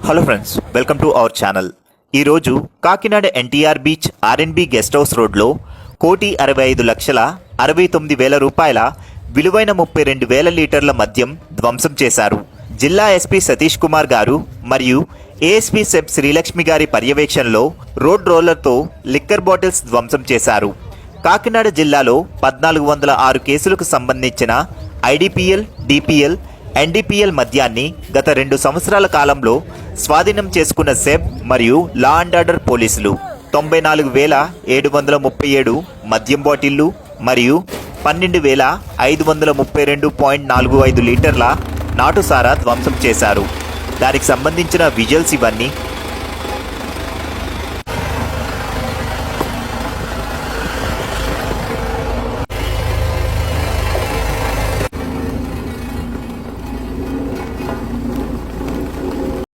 Hello friends, welcome to our channel. ఈరోజు Kakinada NTR beach RNB guest house రోడ్లో 1,65,69,000 రూపాయల విలువైన 32,000 లీటర్ల మద్యం ధ్వంసం చేశారు. జిల్లా ఎస్పీ సతీష్ కుమార్ గారు మరియు ఏఎస్పీ సెబ్ శ్రీలక్ష్మి గారి పర్యవేక్షణలో రోడ్ రోలర్తో లిక్కర్ బాటిల్స్ ధ్వంసం చేశారు. కాకినాడ జిల్లాలో 1,406 కేసులకు సంబంధించిన ఐడిపిఎల్, డిపిఎల్, ఎన్డీపీఎల్ మద్యాన్ని గత 2 సంవత్సరాల కాలంలో స్వాధీనం చేసుకున్న సెబ్ మరియు లా అండ్ ఆర్డర్ పోలీసులు 94,737 మద్యం బాటిళ్లు మరియు 12,532.45 లీటర్ల నాటుసారా ధ్వంసం చేశారు. దానికి సంబంధించిన విజువల్స్ ఇవన్నీ